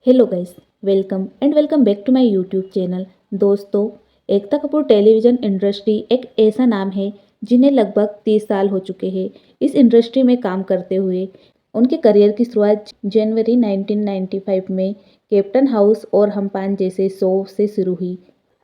Hello guys, welcome back to my YouTube channel. दोस्तों, Ekta Kapoor television industry एक ऐसा नाम है जिन्हें लगभग 30 साल हो चुके हैं इस इंडस्ट्री में काम करते हुए। उनके करियर की शुरुआत जनवरी 1995 में कैप्टन हाउस और हम पान जैसे शो से शुरू हुई।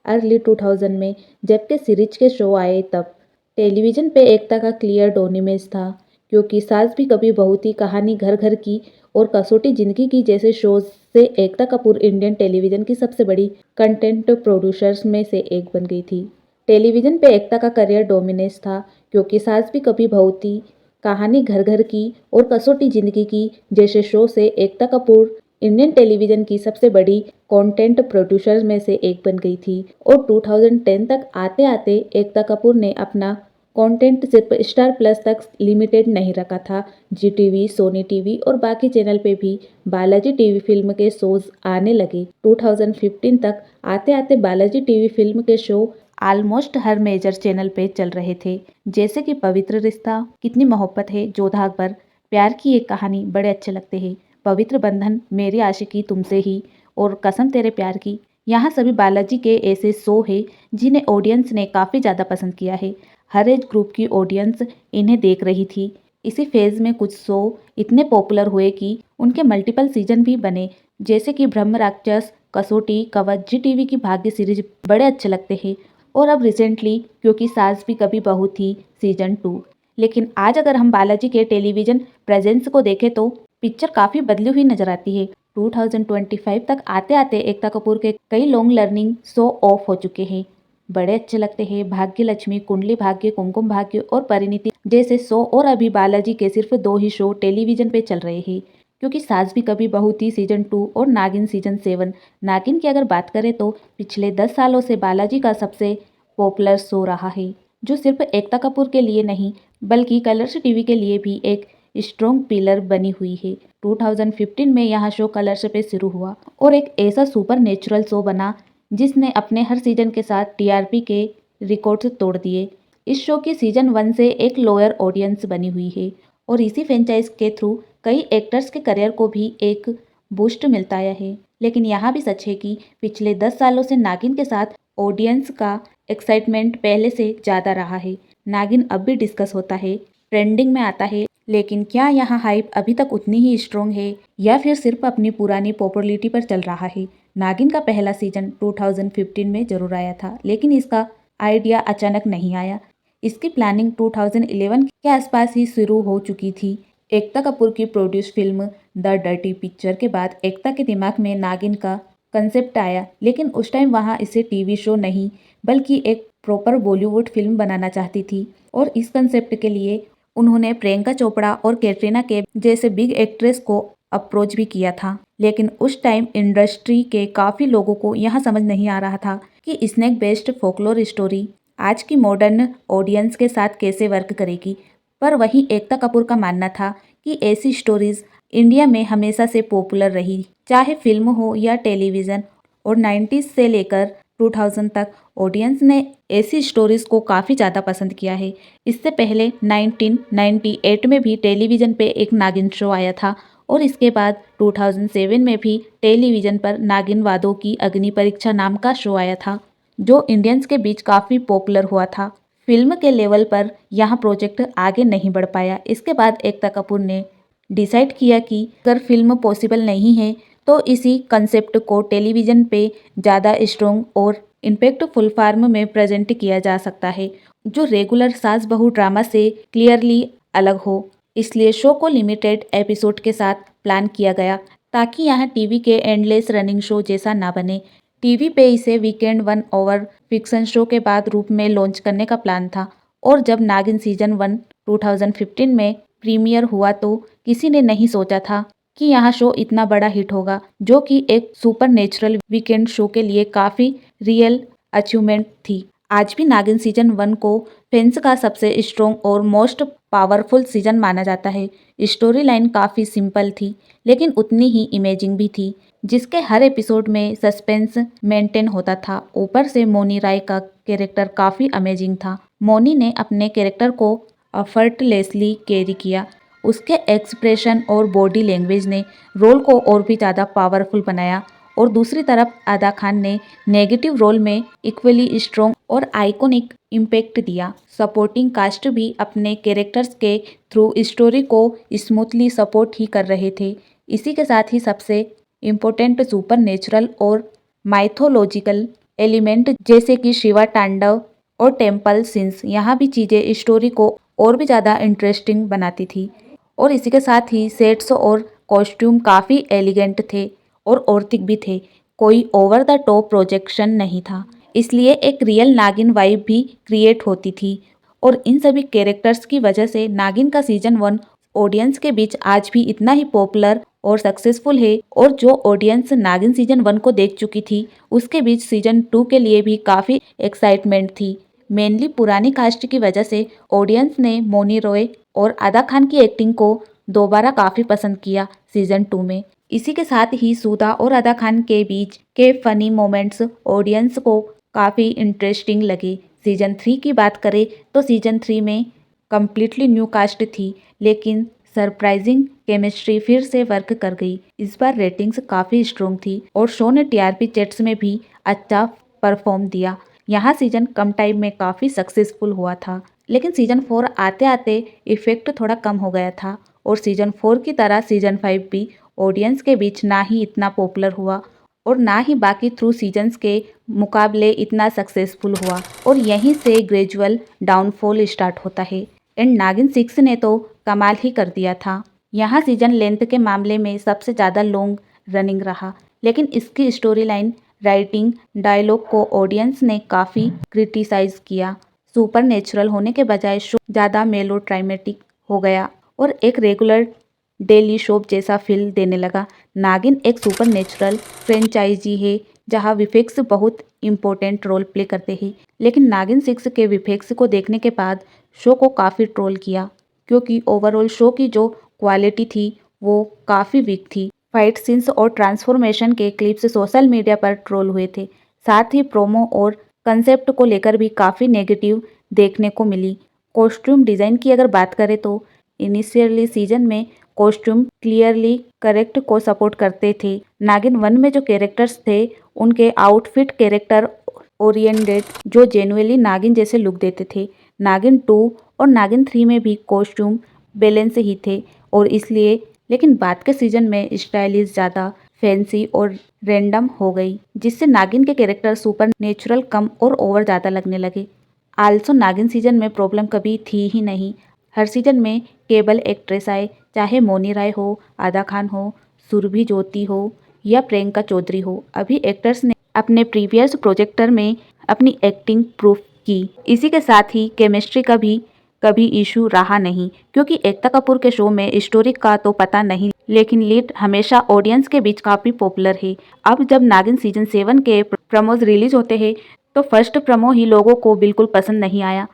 अर्ली 2000 में जबकि सीरीज के शो आए तब टेलीविज़न पे एकता का क्लियर डोमिनेंस था, क्योंकि सास भी कभी बहू थी, कहानी घर घर की और कसौटी जिंदगी की जैसे शोज से एकता कपूर इंडियन टेलीविजन की सबसे बड़ी कंटेंट प्रोड्यूसर्स में से एक बन गई थी। टेलीविजन पे एकता का करियर डोमिनेंस था, क्योंकि सास भी कभी बहू थी, कहानी घर घर की और कसौटी जिंदगी की जैसे शो से एकता कपूर इंडियन टेलीविजन की सबसे बड़ी कंटेंट प्रोड्यूसर में से एक बन गई थी। और 2010 तक आते आते एकता कपूर ने अपना कंटेंट सिर्फ स्टार प्लस तक लिमिटेड नहीं रखा था। जी टीवी, सोनी टीवी और बाकी चैनल पे भी बालाजी टीवी फिल्म के शोज आने लगे। 2015 तक आते आते बालाजी टीवी फिल्म के शो ऑलमोस्ट हर मेजर चैनल पे चल रहे थे, जैसे कि पवित्र रिश्ता, कितनी मोहब्बत है, जोधा अकबर, प्यार की एक कहानी बड़े अच्छे लगते हैं, पवित्र बंधन, मेरी आशिकी तुमसे ही और कसम तेरे प्यार की। यहाँ सभी बालाजी के ऐसे शो हैं जिन्हें ऑडियंस ने काफ़ी ज़्यादा पसंद किया है। हर एज ग्रुप की ऑडियंस इन्हें देख रही थी। इसी फेज में कुछ शो इतने पॉपुलर हुए कि उनके मल्टीपल सीजन भी बने, जैसे कि ब्रह्म राक्षस, कसौटी, कवच। जी टीवी की भाग्य सीरीज बड़े अच्छे लगते हैं। और अब रिसेंटली क्योंकि सास भी कभी बहू थी सीजन 2। लेकिन आज अगर हम बालाजी के टेलीविजन प्रेजेंस को देखें तो पिक्चर काफ़ी बदली हुई नजर आती है। 2025 तक आते आते एकता कपूर के कई लॉन्ग लर्निंग शो ऑफ हो चुके हैं, बड़े अच्छे लगते हैं। भाग्य लक्ष्मी, कुंडली भाग्य, कुमकुम भाग्य और परिणीति जैसे शो। और अभी बालाजी के सिर्फ 2 ही शो टेलीविजन पे चल रहे हैं, क्योंकि सास भी कभी बहू थी सीजन 2 और नागिन सीजन 7। नागिन की अगर बात करें तो पिछले 10 सालों से बालाजी का सबसे पॉपुलर शो रहा है, जो सिर्फ एकता कपूर के लिए नहीं बल्कि कलर्स टीवी के लिए भी एक स्ट्रॉन्ग पिलर बनी हुई है। 2015 में यह शो कलर्स पे शुरू हुआ और एक ऐसा सुपर नेचुरल शो बना जिसने अपने हर सीजन के साथ टीआरपी के रिकॉर्ड्स तोड़ दिए। इस शो की सीजन 1 से एक लोअर ऑडियंस बनी हुई है और इसी फ्रेंचाइज के थ्रू कई एक्टर्स के करियर को भी एक बूस्ट मिलता आया है। लेकिन यहाँ भी सच है कि पिछले 10 सालों से नागिन के साथ ऑडियंस का एक्साइटमेंट पहले से ज़्यादा रहा है। नागिन अब भी डिस्कस होता है, ट्रेंडिंग में आता है, लेकिन क्या यहाँ हाइप अभी तक उतनी ही स्ट्रॉन्ग है या फिर सिर्फ अपनी पुरानी पॉपुलैरिटी पर चल रहा है। नागिन का पहला सीजन 2015 में जरूर आया था, लेकिन इसका आइडिया अचानक नहीं आया। इसकी प्लानिंग 2011 के आसपास ही शुरू हो चुकी थी। एकता कपूर की produce film the dirty picture के बाद एकता के दिमाग में नागिन का कंसेप्ट आया, लेकिन उस टाइम वहाँ इसे टीवी शो नहीं बल्कि एक प्रॉपर बॉलीवुड फिल्म बनाना चाहती थी। और इस कंसेप्ट के लिए उन्होंने प्रियंका चोपड़ा और कैटरीना कैफ जैसे बिग एक्ट्रेस को अप्रोच भी किया था। लेकिन उस टाइम इंडस्ट्री के काफ़ी लोगों को यह समझ नहीं आ रहा था कि स्नेक बेस्ड फोकलोर स्टोरी आज की मॉडर्न ऑडियंस के साथ कैसे वर्क करेगी। पर वहीं एकता कपूर का मानना था कि ऐसी स्टोरीज इंडिया में हमेशा से पॉपुलर रही, चाहे फिल्म हो या टेलीविज़न। और 90s से लेकर 2000 तक ऑडियंस ने ऐसी स्टोरीज को काफ़ी ज़्यादा पसंद किया है। इससे पहले 1998 में भी टेलीविज़न पे एक नागिन शो आया था और इसके बाद 2007 में भी टेलीविज़न पर नागिन वादों की अग्नि परीक्षा नाम का शो आया था, जो इंडियंस के बीच काफ़ी पॉपुलर हुआ था। फिल्म के लेवल पर यह प्रोजेक्ट आगे नहीं बढ़ पाया। इसके बाद एकता कपूर ने डिसाइड किया कि अगर फिल्म पॉसिबल नहीं है तो इसी कंसेप्ट को टेलीविज़न पे ज़्यादा स्ट्रॉन्ग और इम्पैक्टफुल फॉर्म में प्रेजेंट किया जा सकता है, जो रेगुलर सास बहू ड्रामा से क्लियरली अलग हो। इसलिए शो को लिमिटेड एपिसोड के साथ प्लान किया गया, ताकि यहाँ टीवी के एंडलेस रनिंग शो जैसा ना बने। टीवी पे इसे वीकेंड 1 ओवर फिक्शन शो के बाद रूप में लॉन्च करने का प्लान था। और जब नागिन सीजन 1 2015 में प्रीमियर हुआ तो किसी ने नहीं सोचा था कि यह शो इतना बड़ा हिट होगा, जो कि एक सुपर नेचुरल वीकेंड शो के लिए काफ़ी रियल अचीवमेंट थी। आज भी नागिन सीजन 1 को फैंस का सबसे स्ट्रॉन्ग और मोस्ट पावरफुल सीजन माना जाता है। स्टोरी लाइन काफ़ी सिंपल थी, लेकिन उतनी ही इमेजिंग भी थी, जिसके हर एपिसोड में सस्पेंस मेंटेन होता था। ऊपर से मोनी राय का कैरेक्टर काफ़ी अमेजिंग था। मोनी ने अपने कैरेक्टर को एफर्टलेसली कैरी किया। उसके एक्सप्रेशन और बॉडी लैंग्वेज ने रोल को और भी ज़्यादा पावरफुल बनाया। और दूसरी तरफ अदा खान ने नेगेटिव रोल में इक्वली स्ट्रॉन्ग और आइकॉनिक इम्पैक्ट दिया। सपोर्टिंग कास्ट भी अपने कैरेक्टर्स के थ्रू स्टोरी को स्मूथली सपोर्ट ही कर रहे थे। इसी के साथ ही सबसे इम्पोर्टेंट सुपर नेचुरल और माइथोलॉजिकल एलिमेंट जैसे कि शिवा तांडव और टेम्पल सीन्स, यहाँ भी चीज़ें स्टोरी को और भी ज़्यादा इंटरेस्टिंग बनाती थी। और इसी के साथ ही सेट्स और कॉस्ट्यूम काफ़ी एलिगेंट थे और ऑर्थेटिक भी थे। कोई ओवर द टॉप प्रोजेक्शन नहीं था, इसलिए एक रियल नागिन वाइब भी क्रिएट होती थी। और इन सभी कैरेक्टर्स की वजह से नागिन का सीजन 1 ऑडियंस के बीच आज भी इतना ही पॉपुलर और सक्सेसफुल है। और जो ऑडियंस नागिन सीजन 1 को देख चुकी थी, उसके बीच सीजन 2 के लिए भी काफ़ी एक्साइटमेंट थी। मेनली पुरानी कास्ट की वजह से ऑडियंस ने मोनी रॉय और अदा खान की एक्टिंग को दोबारा काफ़ी पसंद किया सीजन 2 में। इसी के साथ ही सुधा और अदा खान के बीच के फनी मोमेंट्स ऑडियंस को काफ़ी इंटरेस्टिंग लगे। सीजन 3 की बात करें तो सीजन 3 में कम्प्लीटली न्यू कास्ट थी, लेकिन सरप्राइजिंग केमिस्ट्री फिर से वर्क कर गई। इस बार रेटिंग्स काफ़ी स्ट्रॉन्ग थी और शो ने टीआरपी चैट्स में भी अच्छा परफॉर्म दिया। यहाँ सीजन कम टाइम में काफ़ी सक्सेसफुल हुआ था, लेकिन सीजन 4 आते आते इफेक्ट थोड़ा कम हो गया था। और सीजन 4 की तरह सीजन 5 भी ऑडियंस के बीच ना ही इतना पॉपुलर हुआ और ना ही बाकी थ्रू सीजन्स के मुकाबले इतना सक्सेसफुल हुआ। और यहीं से ग्रेजुअल डाउनफॉल स्टार्ट होता है। एंड नागिन 6 ने तो कमाल ही कर दिया था। यहाँ सीजन लेंथ के मामले में सबसे ज़्यादा लॉन्ग रनिंग रहा, लेकिन इसकी स्टोरी लाइन, राइटिंग, डायलॉग को ऑडियंस ने काफ़ी क्रिटिसाइज किया। सुपर नेचुरल होने के बजाय शो ज़्यादा मेलोड्रामेटिक हो गया और एक रेगुलर डेली शोप जैसा फील देने लगा। नागिन एक सुपर नेचुरल फ्रेंचाइजी है जहां विफेक्स बहुत इम्पोर्टेंट रोल प्ले करते हैं, लेकिन नागिन 6 के विफेक्स को देखने के बाद शो को काफ़ी ट्रोल किया, क्योंकि ओवरऑल शो की जो क्वालिटी थी वो काफ़ी वीक थी। फाइट सीन्स और ट्रांसफॉर्मेशन के क्लिप्स सोशल मीडिया पर ट्रोल हुए थे। साथ ही प्रोमो और कंसेप्ट को लेकर भी काफ़ी नेगेटिव देखने को मिली। कॉस्ट्यूम डिज़ाइन की अगर बात करें तो इनिशियली सीजन में कॉस्ट्यूम क्लियरली करेक्ट को सपोर्ट करते थे। नागिन 1 में जो कैरेक्टर्स थे उनके आउटफिट कैरेक्टर ओरिएंटेड जो जेन्युइनली नागिन जैसे लुक देते थे। नागिन 2 और नागिन 3 में भी कॉस्ट्यूम बैलेंस ही थे और इसलिए, लेकिन बाद के सीजन में स्टाइलिश ज़्यादा फैंसी और रैंडम हो गई, जिससे नागिन के कैरेक्टर सुपर नेचुरल कम और ओवर ज़्यादा लगने लगे। आल्सो नागिन सीजन में प्रॉब्लम कभी थी ही नहीं। हर सीजन में केबल एक्ट्रेस आए, चाहे मोनी राय हो, आदा खान हो, सुरभि ज्योति हो या प्रियंका चौधरी हो। अभी एक्टर्स ने अपने प्रीवियस प्रोजेक्टर में अपनी एक्टिंग प्रूफ की। इसी के साथ ही केमिस्ट्री का भी कभी इशू रहा नहीं, क्योंकि एकता कपूर के शो में स्टोरी का तो पता नहीं, लेकिन लीड हमेशा ऑडियंस के बीच काफ़ी पॉपुलर है। अब जब नागिन सीजन 7 के प्रमोज रिलीज होते हैं तो फर्स्ट प्रमो ही लोगों को बिल्कुल पसंद नहीं आया।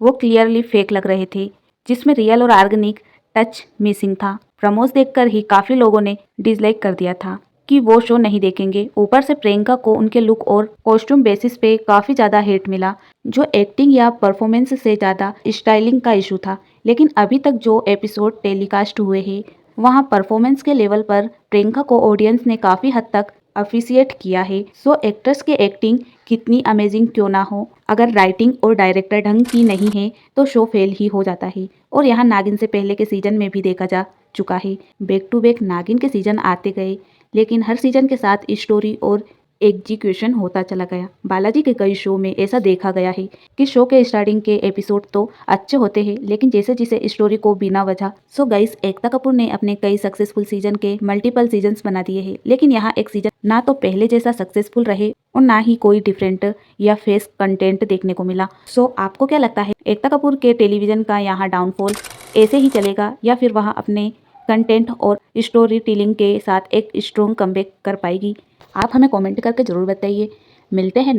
वो क्लियरली फेक लग रहे थे, जिसमें रियल और ऑर्गेनिक टच मिसिंग था। प्रमोस देखकर ही काफ़ी लोगों ने डिसलाइक कर दिया था कि वो शो नहीं देखेंगे। ऊपर से प्रियंका को उनके लुक और कॉस्ट्यूम बेसिस पे काफ़ी ज़्यादा हेट मिला, जो एक्टिंग या परफॉर्मेंस से ज़्यादा स्टाइलिंग का इशू था। लेकिन अभी तक जो एपिसोड टेलीकास्ट हुए हैं वहाँ परफॉर्मेंस के लेवल पर प्रियंका को ऑडियंस ने काफ़ी हद तक अप्रिशिएट किया है। सो एक्टर्स की एक्टिंग कितनी अमेजिंग क्यों ना हो, अगर राइटिंग और डायरेक्टर ढंग की नहीं है तो शो फेल ही हो जाता है। और यहाँ नागिन से पहले के सीजन में भी देखा जा चुका है। बैक टू बैक नागिन के सीजन आते गए, लेकिन हर सीजन के साथ स्टोरी और एग्जीक्यूशन होता चला गया। बालाजी के कई शो में ऐसा देखा गया है कि शो के स्टार्टिंग के एपिसोड तो अच्छे होते हैं, लेकिन जैसे जैसे स्टोरी को बिना वजह। सो गाइस, एकता कपूर ने अपने कई सक्सेसफुल सीजन के मल्टीपल सीजन्स बना दिए हैं, लेकिन यहाँ एक सीजन ना तो पहले जैसा सक्सेसफुल रहे और ना ही कोई डिफरेंट या फेस कंटेंट देखने को मिला। सो आपको क्या लगता है, एकता कपूर के टेलीविजन का यहाँ डाउनफॉल ऐसे ही चलेगा या फिर वहाँ अपने कंटेंट और स्टोरी टेलिंग के साथ एक स्ट्रॉन्ग कमबैक कर पाएगी? आप हमें कमेंट करके ज़रूर बताइए। मिलते हैं